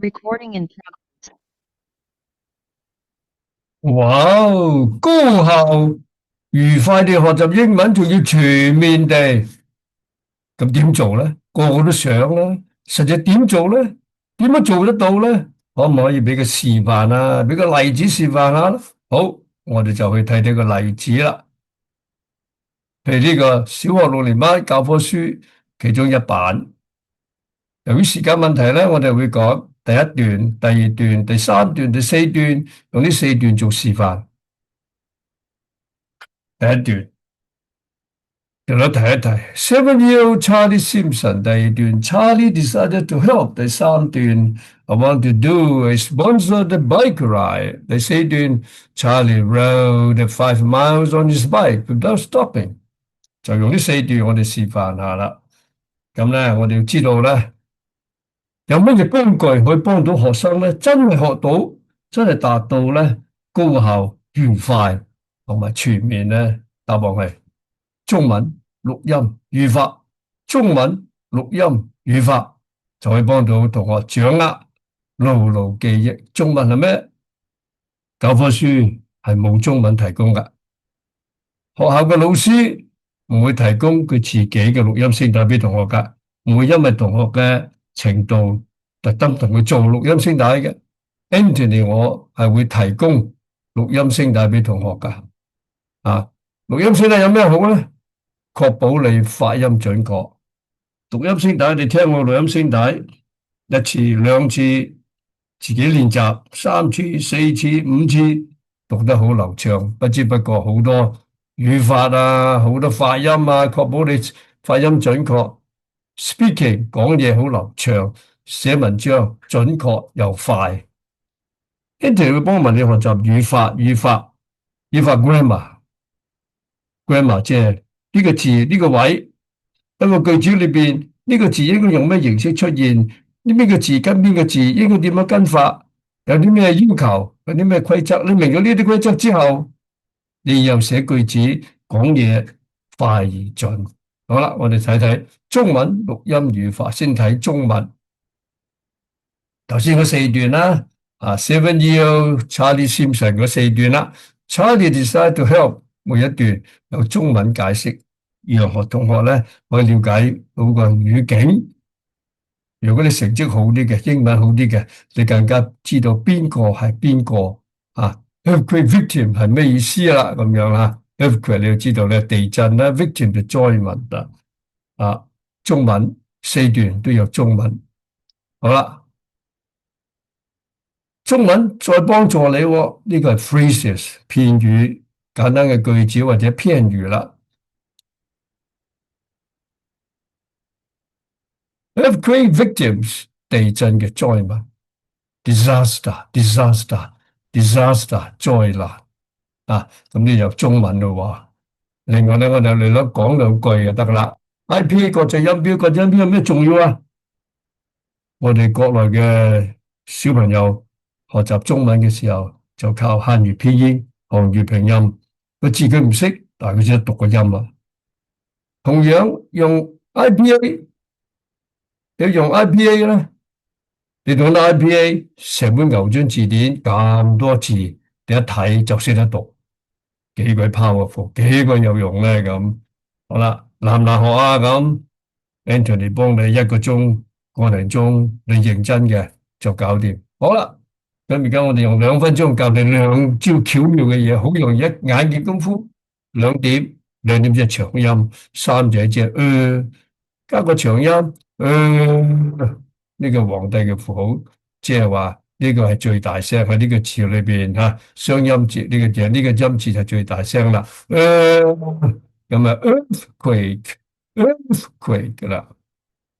Recording in progress. 哇哦！高效愉快地學習英文，仲要全面地，咁點做咧？個個都想啦，實際點做咧？點樣做得到咧？可唔可以俾個示範啊？俾個例子示範下啦？好，我哋就去睇睇個例子啦。譬如呢個小學六年班教科書其中一版，由於時間問題咧，我哋會講第一段、第二段、第三段、第四段，用呢四段做示範。第一段。用咗睇一睇 7-year-old Charlie Simpson，第二段 Charlie decided to help，第三段 I want to do is sponsor the bike ride，第四段 Charlie rode 5 miles on his bike without stopping。就用呢四段我哋示範下啦。咁咧，我哋要知道咧，有乜嘢工具可以幫到學生咧，真係學到，真係達到咧高效、愉快同埋全面咧？答案係中文錄音語法，中文錄音語法就可以幫到同學掌握牢牢記憶。中文係咩？教科書係冇中文提供㗎，學校嘅老師唔會提供佢自己嘅錄音聲帶俾同學㗎，唔會因為同學嘅程度特登同佢做錄音聲帶嘅。Anthony 我係會提供錄音聲帶俾同學㗎。錄音聲帶有咩好咧？確保你發音準確。錄音聲帶，你聽我錄音聲帶一次、兩次，自己練習3次、4次、5次，讀得好流暢。不知不覺好多語法啊，好多發音啊，確保你發音準確。Speaking 講嘢好流暢，寫文章準確又快。Anthony 會幫我問你學習語法 grammar 即係呢個字呢個位一個句子裏邊呢個字應該用咩形式出現？呢邊個字跟邊個字應該點樣跟法？有啲咩要求？有啲咩規則？你明咗呢啲規則之後，你又寫句子講嘢快而準。好啦，我哋睇睇中文錄音語法，先睇中文。頭先嗰四段啦，7-year-old Charlie Simpson 嗰四段啦。Charlie decided to help，每一段有中文解釋，讓同學咧可以了解到個語境。如果你成績好啲嘅，英文好啲嘅，你更加知道邊個係邊個啊。Earthquake victim 係咩意思啦？咁樣啦 ，earthquake 你要知道咧，地震啦 ，victim 就災民啦。中文四段都有中文。好啦。中文再幫助你，呢個係 phrases 片語，簡單嘅句子或者片語啦。Earthquake victims 地震嘅災民 ，disaster 災難咁呢就中文咯。另外咧，我哋嚟攞講兩句就得噶啦。IPA 國際音標，國際音標有咩重要啊？我哋國內嘅小朋友學習中文嘅時候，就靠漢語拼音、韓語拼音。個字佢唔識，但係佢識讀個音啊。同樣用 IPA， 你用 IPA 咧，你讀到 IPA 成本牛津字典咁多字，你一睇就識得讀，幾鬼 powerful，幾鬼有用咧咁。好啦，難唔難學啊？咁 Anthony 幫你1個鐘、個零鐘，你認真嘅就搞掂。好啦。咁而家我哋用2分鐘教你2招巧妙嘅嘢，好容易一眼見功夫。2點即係長音，3就即係加個長音，呢個皇帝嘅符號，即係話呢個係最大聲喺呢個詞裏邊吓，雙音節呢個字，呢個音節就最大聲啦。咁啊，earthquake 噶啦，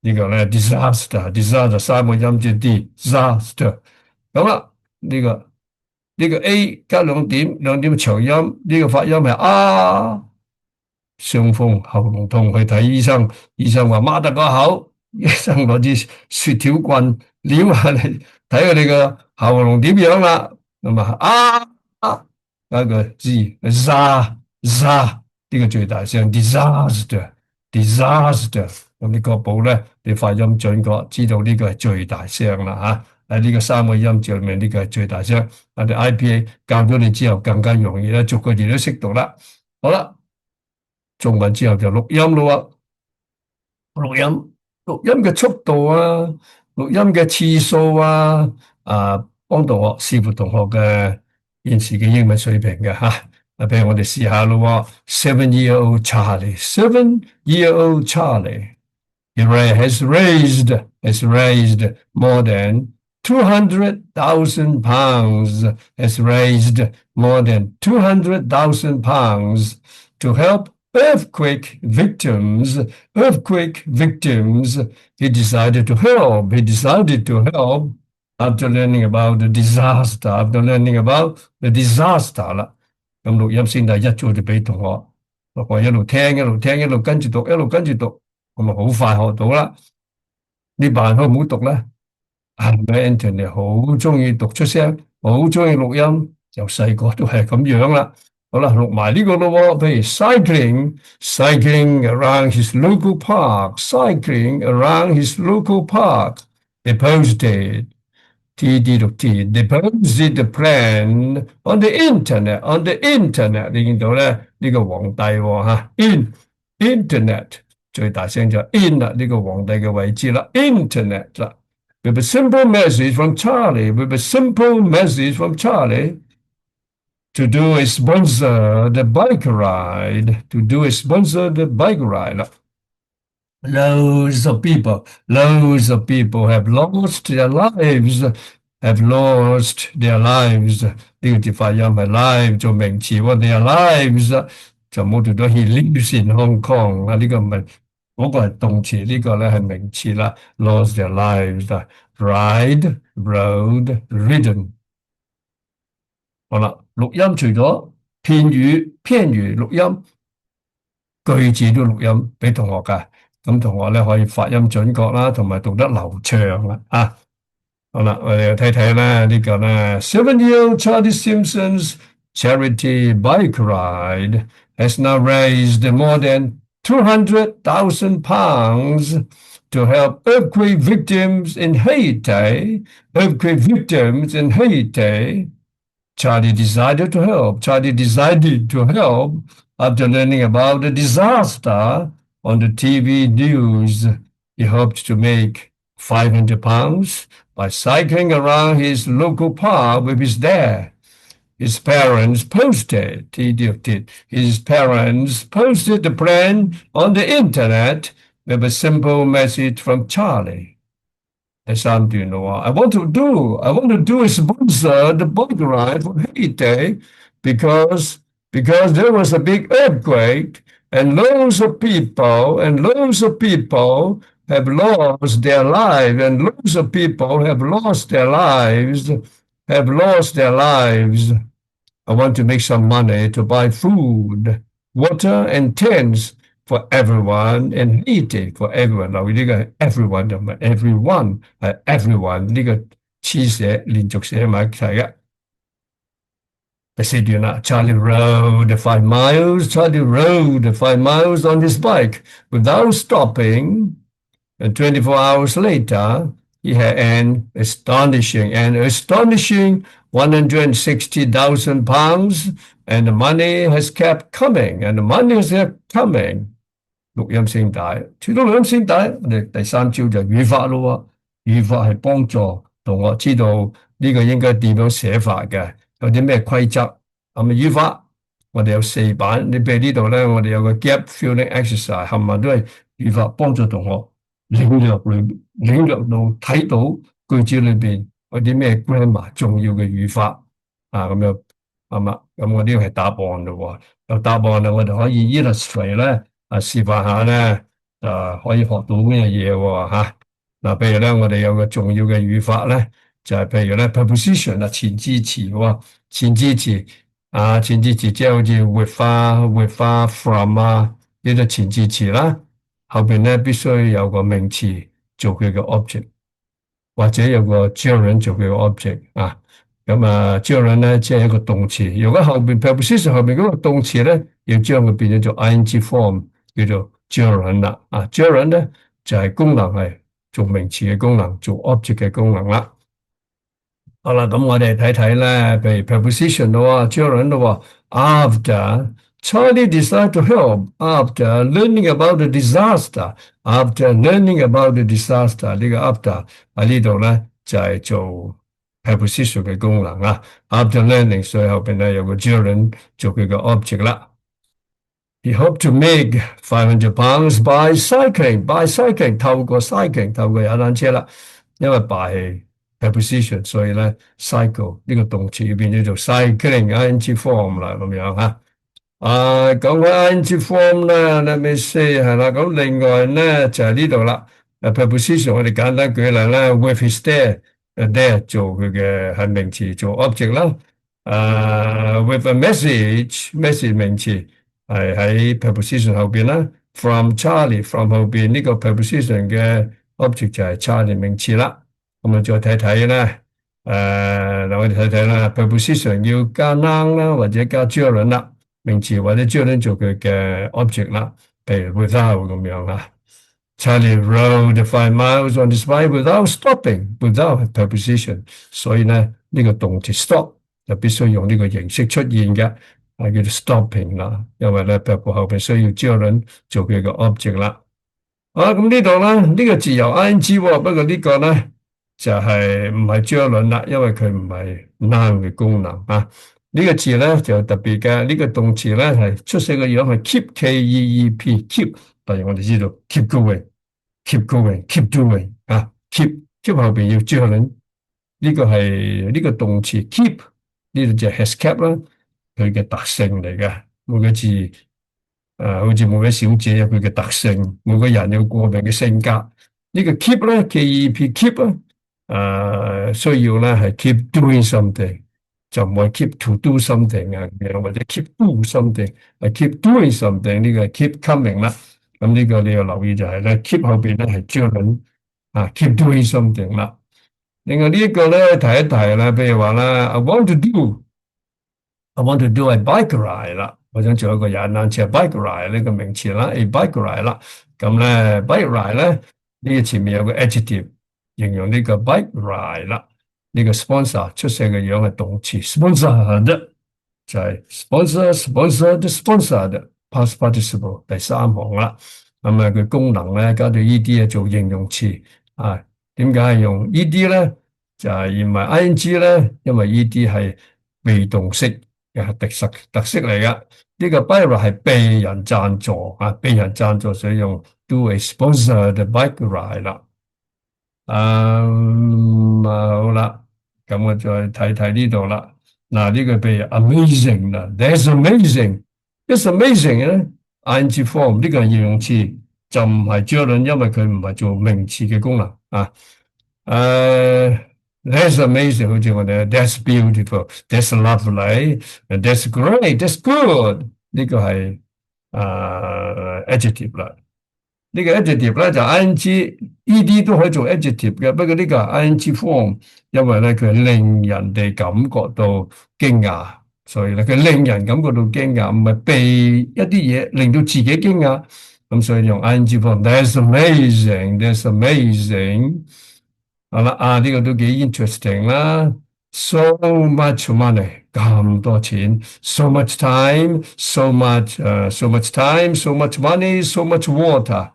呢個咧 disaster 3個音節 disaster，咁啦。呢個 A 加2點長音，呢個發音係傷風喉嚨痛去睇醫生，醫生話擘大個口，醫生攞支雪條棍撩下你，睇下你個喉嚨點樣啦。咁加個 Z za 呢個最大聲 disaster， 咁你確保咧你發音準確，知道呢個係最大聲啦吓。呢個三個音節裏面呢個係最大聲。我哋 IPA 教咗你之後更加容易啦，逐個字都識讀啦。好啦，中文之後就錄音咯喎，錄音嘅速度啊，錄音嘅次數啊，幫同學視乎同學嘅現時嘅英文水平嘅吓。譬如我哋試下咯喎，7-year-old Charlie，7-year-old Charlie。has raised more than 200,000 pounds, has raised more than 200,000 pounds to help earthquake victims. Earthquake victims. He decided to help after learning about the disaster. After learning about the disaster 啦，咁錄音先第一早就俾同學一路聽一路聽一路跟住讀一路跟住讀。咁啊，好快學到啦！呢班人好唔好讀咧？係咪 Anthony 好中意讀出聲，好中意錄音，由細個都係咁樣啦。好啦，錄埋呢個咯喎，譬如 cycling around his local park，cycling around his local park. They posted TD 讀 T，they posted the plan on the internet，你見到咧呢個皇帝喎嚇，internet。最大聲就 in 啦，呢個皇帝嘅位置啦 ，internet 啦。With a simple message from Charlie，with a simple message from Charlie to do a sponsor the bike ride，to do a sponsor the bike ride 啦。Loads of people have lost their lives，have lost their lives。呢個字發音係 live 做名詞喎，their lives 就冇讀到 he lives in Hong Kong 啊，呢個唔係。嗰個係動詞，呢個咧係名詞啦。Lost their lives 啦 ，ride、rode、ridden。好啦，錄音除咗片語錄音，句子都錄音俾同學㗎。咁同學咧可以發音準確啦，同埋讀得流暢啦。好啦，我哋又睇睇啦，呢個咧 7-year-old Charlie Simpson's charity bike ride has now raised more than 200,000 pounds to help earthquake victims in Haiti. Earthquake victims in Haiti. Charlie decided to help after learning about the disaster on the TV news. He hoped to make 500 pounds by cycling around his local park with his dad. His parents posted the plan on the internet with a simple message from Charlie. 第三段咯喎 I want to do a sponsor the bike ride for Haiti because there was a big earthquake and loads of people have lost their lives I want to make some money to buy food, water, and tents for everyone in Haiti. For everyone，留意呢個係 everyone 就唔係 everyone，係 everyone 呢個黐寫連續寫埋一齊嘅。第四段啦 Charlie rode 5 miles on his bike without stopping, and 24 hours later, he had an astonishing 160,000 pounds, and the money has kept coming. 錄音聲帶，除咗錄音聲帶，我哋第三招就語法咯喎。語法係幫助同學知道呢個應該點樣寫法嘅，有啲咩規則。咁語法我哋有4版，你譬如呢度咧，我哋有個 gap filling exercise，冚唪唥都係語法幫助同學領略到睇到句子裏邊有啲咩 grammar 重要嘅語法咁樣係嘛？咁我呢個係答案咯喎。有答案啦，我哋可以 illustrate 咧。示範下咧，可以學到咩嘢喎嚇？譬如咧，我哋有個重要嘅語法咧，就係譬如咧 preposition 前置詞喎，前置詞即係好似 with from 呢啲前置詞啦，後邊咧必須有個名詞做佢嘅 object，或者有個 gerund 做佢嘅 object gerund 咧即係一個動詞，如果後邊 preposition 後邊嗰個動詞咧，要將佢變咗做 ing form。叫做 gerund 啦，gerund 咧就係功能係做名詞嘅功能，做 object 嘅功能啦。好啦，咁我哋睇睇咧，譬如 preposition 咯，主要人咯，after Charlie decided to help after learning about the disaster. After learning about the disaster 呢個 after 喺呢度咧就係做 preposition 嘅功能啊。After learning，所以後邊咧有個主要人做佢個 object 啦。He hoped to make £500 by cycling. By cycling 透過 cycling 透過踩單車啦，因為 by preposition，所以咧 cycle 呢個動詞要變咗做 cycling ing form 啦，咁樣嚇。講緊 ing form 咧，let me see 係啦。咁另外咧就係呢度啦。preposition 我哋簡單舉例啦 with his there 做佢嘅係名詞做 object 啦。with a message 名詞係喺 preposition 後邊啦。from Charlie 後邊呢個 preposition 嘅 object 就係 Charlie 名詞啦。咁啊，再睇睇咧，嗱我哋睇睇啦 preposition 要加 noun 啦，或者加 gerund 啦，名詞或者 gerund 做佢嘅 object 啦，譬如 without 咁樣啦。Charlie rode 5 miles on his bike without stopping，without preposition，所以咧呢個動詞 stop 就必須用呢個形式出現嘅，係叫做 stopping 啦，因為咧 verb 後邊需要 gerund 做佢嘅 object 啦。咁呢度咧呢個字由 ing 喎，不過呢個咧就係唔係gerund啦，因為佢唔係 noun 嘅功能啊。呢個字咧就特別嘅，呢個動詞咧係出世嘅樣係 keep keep，例如我哋知道 keep going，keep going，keep doing 啊，keep 後邊要gerund，呢個係呢個動詞 keep 呢度就 has kept 啦，佢嘅特性嚟嘅，每個字。好似每位小姐有佢嘅特性，每個人有個別嘅性格。呢個 keep 咧，keep keep 需要咧係 keep doing something，就唔係 keep to do something 啊，或者 keep do something，係 keep doing something 呢個 keep coming 啦。咁呢個你要留意就係咧 keep 後邊咧係將緊keep doing something 啦。另外呢一個咧提一提啦，譬如話啦 I want to do a bike ride 啦。我想做一個踩單車 bike ride 呢個名詞啦，a bike ride 啦，咁咧 bike ride 咧呢個前面有個 adjective 形容呢個 bike ride 啦，呢個 sponsor 出世嘅樣係動詞 sponsored 就係 sponsored past participle 第三行啦，咁佢功能咧加到 ed 做形容詞點解係用 ed 咧？就係而唔係 ing 咧，因為 ed 係被動式嘅特色嚟噶。呢個 bike ride 係被人贊助被人贊助所以用 do a sponsored bike ride 啦。好啦，咁我再睇睇呢度啦。嗱，呢個譬如 amazing 啦 ，that's amazing，it's amazing 咧 ，ing form 呢個係形容詞，就唔係gerund，因為佢唔係做名詞嘅功能That's amazing，好似我哋 That's beautiful，That's lovely，That's great，That's good。呢個係adjective 啦。呢個 adjective 咧就 ing、ed 都可以做 adjective 嘅，不過呢個係 ing form，因為咧佢令人哋感覺到驚訝，所以咧佢令人感覺到驚訝，唔係被一啲嘢令到自己驚訝，咁所以用 ing form。That's amazing，That's amazing。好啦，呢個都幾 interesting 啦。So much money，咁多錢 ，so much time，so much time，so much money，so much water。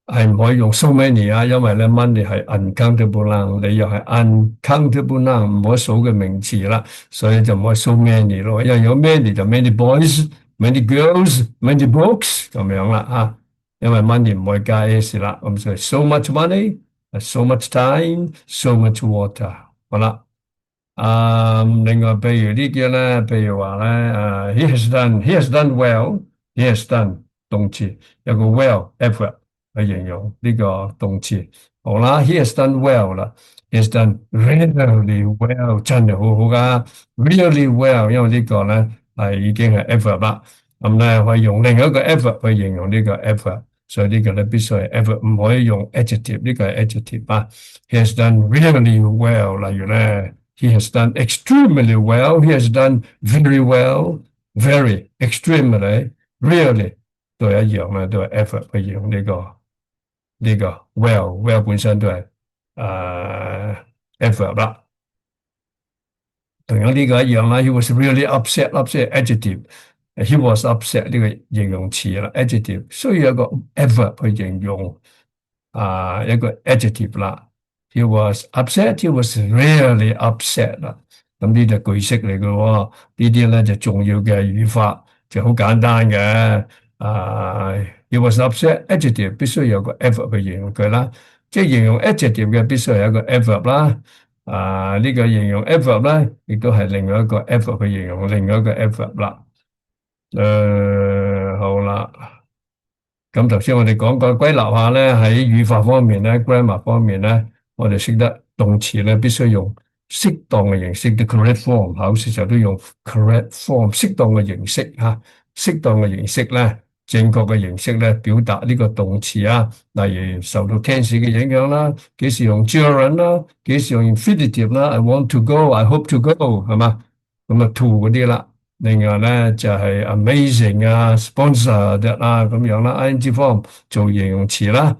係唔可以用 so many 因為咧 money 係 uncountable 啦，你又係 uncountable 啦，唔可以數嘅名詞啦，所以就唔可以 so many 咯。因為有 many 就 many boys、many girls、many books 咁樣啦因為 money 唔可以加 s 啦，咁所以 so much money、so much time、so much water，好啦。另外譬如呢啲咧，譬如話咧he has done well，he has done 動詞有個 well effort 去形容呢個動詞。好啦 ，he has done well 啦 ，he has done really well，真係好好噶 ，really well，因為呢個咧係已經係 effort 啦，咁咧可以用另一個 effort 去形容呢個 effort。所以呢個咧必須係 effort，唔可以用 adjective，呢個係 adjective。He has done really well，例如咧 ，he has done extremely well，he has done very well，very，extremely，really 都係一樣啦，都係 effort 去形容呢個 well 本身都係 adverb 啦。同樣呢個一樣啦，he was really upset adjective。he was upset 呢個形容詞啦，adjective 需要一個 adverb 去形容一個 adjective 啦。he was upset，he was really upset 啦。咁呢啲句式嚟嘅喎，呢啲咧就重要嘅語法就好簡單嘅。啊，he was upset adjective 必須有個 adverb 去形容佢啦，即係形容 adjective 嘅必須係一個 adverb 啦。呢個形容 adverb 咧，亦都係另外一個 adverb 去形容另外一個 adverb 啦。好啦，咁頭先我哋講過歸納下咧，喺語法方面咧，grammar 方面咧，我哋識得動詞咧必須用適當嘅形式，the correct form，考試時候都用 correct form，適當嘅形式嚇，適當嘅形式咧，正確嘅形式咧，表達呢個動詞啊，例如受到 tense 嘅影響啦，幾時用 gerund 啦，幾時用 infinitive 啦，I want to go，I hope to go，係嘛？咁啊 to 嗰啲啦。另外咧就係 amazing 啊，sponsored 咁樣啦，ing form 做形容詞啦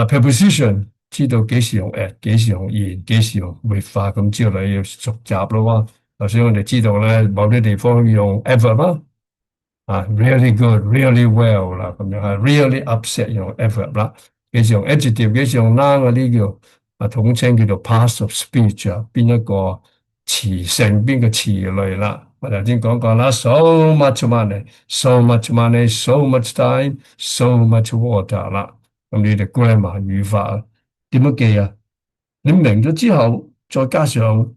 ，preposition 知道幾時用 at，幾時用 in，幾時用 with 咁之後你要熟習咯喎。頭先我哋知道咧，某啲地方用 ever 啦，really good，really well 啦，咁樣really upset 用 ever 啦，幾時用 adjective，幾時用 noun 嗰啲叫統稱叫做 parts of speech 邊一個詞性，邊個詞類啦。我頭先講過啦，so much money，so much money，so much time，so much water 啦。咁你哋 grammar 語法點樣記啊？你明咗之後，再加上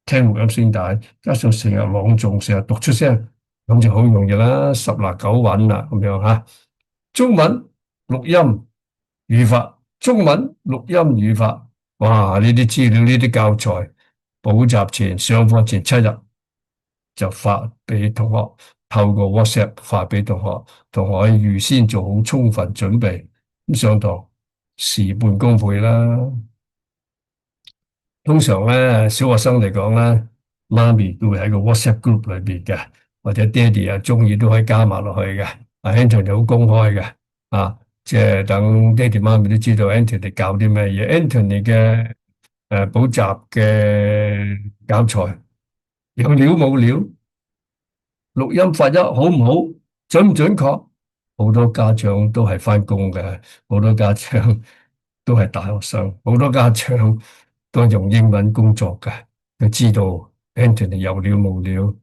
聽錄音聲帶，加上成日朗誦，成日讀出聲，咁就好容易啦，十拿九穩啦，咁樣吓。中文錄音語法，中文錄音語法，哇！呢啲資料，呢啲教材，補習前、上課前7日就發俾同學，透過 WhatsApp 發俾同學，同學可以預先做好充分準備，咁上堂事半功倍啦。通常咧，小學生嚟講咧，媽咪都會喺個 WhatsApp group 裏邊嘅，或者爹哋啊中意都可以加埋落去嘅。Anthony 好公開嘅，即係等爹哋媽咪都知道 Anthony 教啲咩嘢。Anthony 嘅補習嘅教材有料冇料，錄音發音好唔好，準唔準確？好多家長都係翻工嘅，好多家長都係大學生，好多家長都係用英文工作嘅。佢知道 Anthony 有料冇料，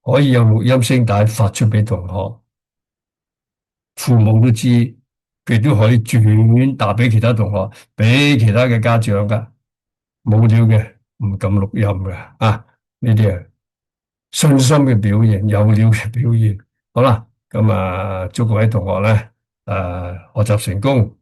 可以有錄音聲帶發出俾同學，父母都知，佢都可以轉達俾其他同學，俾其他嘅家長噶。冇料嘅唔敢錄音嘅呢啲係信心嘅表現，有料嘅表現。好啦，咁祝各位同學咧學習成功。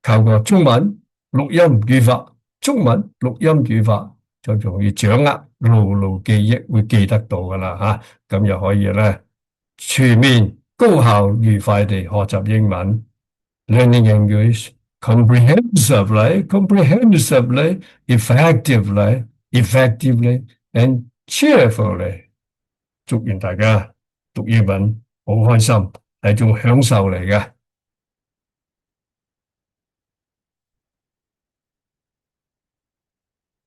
靠個中文錄音語法，中文錄音語法就容易掌握，牢牢記憶，會記得到噶啦咁又可以咧全面高效愉快地學習英文 ，learning English comprehensively, effectively and cheerfully。祝願大家讀英文好開心，係一種享受嚟嘅。